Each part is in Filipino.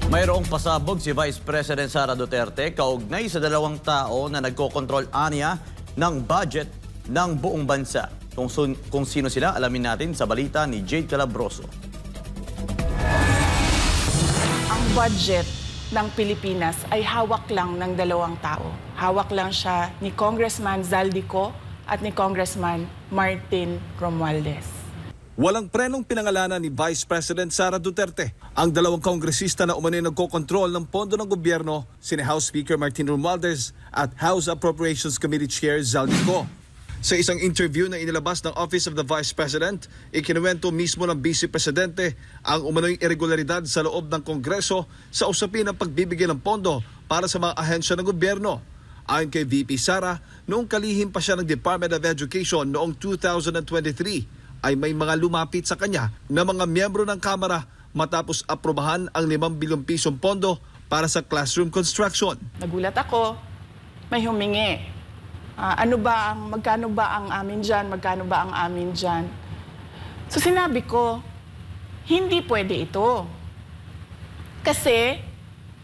Mayroong pasabog si Vice President Sara Duterte kaugnay sa dalawang tao na nagkokontrol aniya ng budget ng buong bansa. Kung sino sila, alamin natin sa balita ni Jade Calabroso. Ang budget ng Pilipinas ay hawak lang ng dalawang tao. Hawak lang siya ni Congressman Zaldico at ni Congressman Martin Romualdez. Walang prenong pinangalanan ni Vice President Sara Duterte ang dalawang kongresista na umano'y nagkokontrol ng pondo ng gobyerno, sina House Speaker Martin Romualdez at House Appropriations Committee Chair Zaldico. Sa isang interview na inilabas ng Office of the Vice President, ikinuwento mismo ng Vice Presidente ang umano'y irregularidad sa loob ng Kongreso sa usapin ng pagbibigay ng pondo para sa mga ahensya ng gobyerno. Ayon kay VP Sara, noong kalihim pa siya ng Department of Education noong 2023, ay may mga lumapit sa kanya na mga miyembro ng Kamara matapos aprobahan ang 5 bilyong pisong pondo para sa classroom construction. Nagulat ako, may humingi. Magkano ba ang amin dyan? Magkano ba ang amin dyan? So sinabi ko, hindi pwede ito. Kasi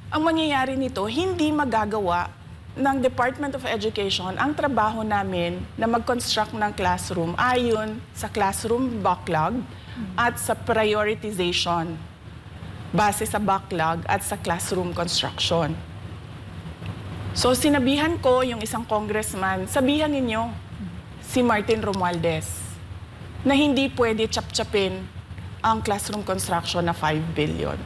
ang mangyayari nito, hindi magagawa ng Department of Education ang trabaho namin na mag-construct ng classroom ayon sa classroom backlog at sa prioritization base sa backlog at sa classroom construction. So sinabihan ko yung isang congressman, sabihan ninyo si Martin Romualdez na hindi pwede chap-chapin ang classroom construction na 5 billion.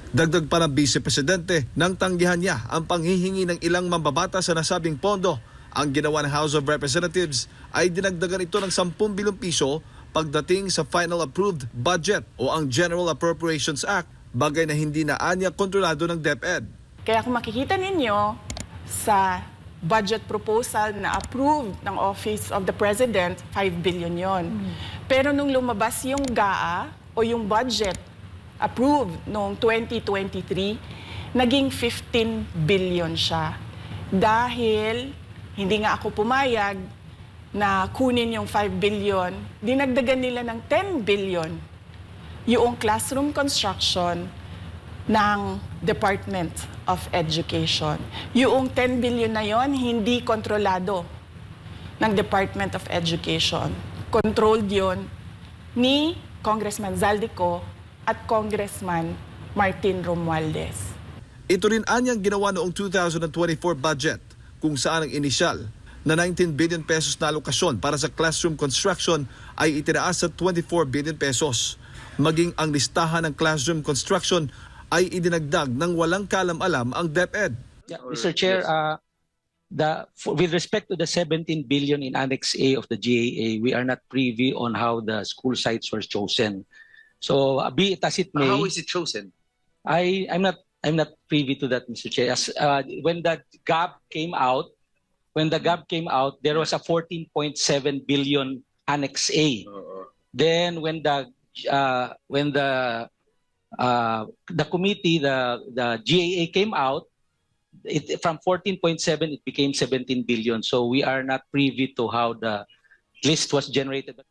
Dagdag pa ng Vice Presidente nang tanggihan niya ang panghihingi ng ilang mambabata sa nasabing pondo. Ang ginawa ng House of Representatives ay dinagdagan ito ng 10 bilyong piso pagdating sa final approved budget o ang General Appropriations Act, bagay na hindi na anya kontrolado ng DepEd. Kaya kung makikita ninyo sa budget proposal na approved ng Office of the President, 5 billion yon. Pero nung lumabas yung GAA o yung budget approved noong 2023, naging 15 billion siya. Dahil hindi nga ako pumayag na kunin yung 5 billion, dinagdagan nila ng 10 billion yung classroom construction ng Department of Education. Yung 10 billion na yon, hindi kontrolado ng Department of Education. Controlled yon ni Congressman Zaldico at Congressman Martin Romualdez. Ito rin anyang ginawa noong 2024 budget kung saan ang inisyal na 19 billion pesos na alokasyon para sa classroom construction ay itinaas sa 24 billion pesos. Maging ang listahan ng classroom construction ay idinagdag ng walang kalam-alam ang DepEd. Yeah, Mr. Chair, with respect to the 17 billion in Annex A of the GAA, we are not privy on how the school sites were chosen. So be it as it may. How is it chosen? I'm not privy to that, Mr. Chair. When the GAB came out, there was a 14.7 billion Annex A. Then when the committee, the GAA came out, from 14.7 it became 17 billion. So we are not privy to how the list was generated.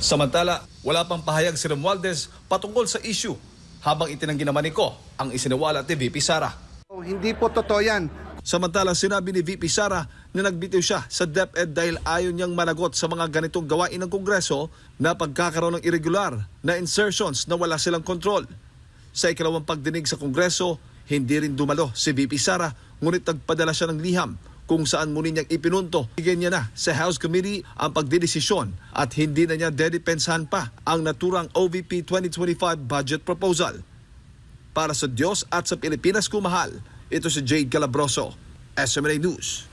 Samantala, wala pang pahayag si Romualdez patungkol sa issue habang itinanggi naman ni Ko ang isiniwalat ni VP Sara. Hindi po totoo yan. Samantala, sinabi ni VP Sara na nagbitiw siya sa DepEd dahil ayaw niyang managot sa mga ganitong gawain ng Kongreso na pagkakaroon ng irregular na insertions na wala silang kontrol. Sa ikalawang pagdinig sa Kongreso, hindi rin dumalo si VP Sara, ngunit nagpadala siya ng liham kung saan muli niyang ipinunto. Bigyan niya na sa House Committee ang pagdidesisyon at hindi na niya dedipensahan pa ang naturang OVP 2025 budget proposal. Para sa Diyos at sa Pilipinas kumahal, ito si Jade Calabroso, SMNA News.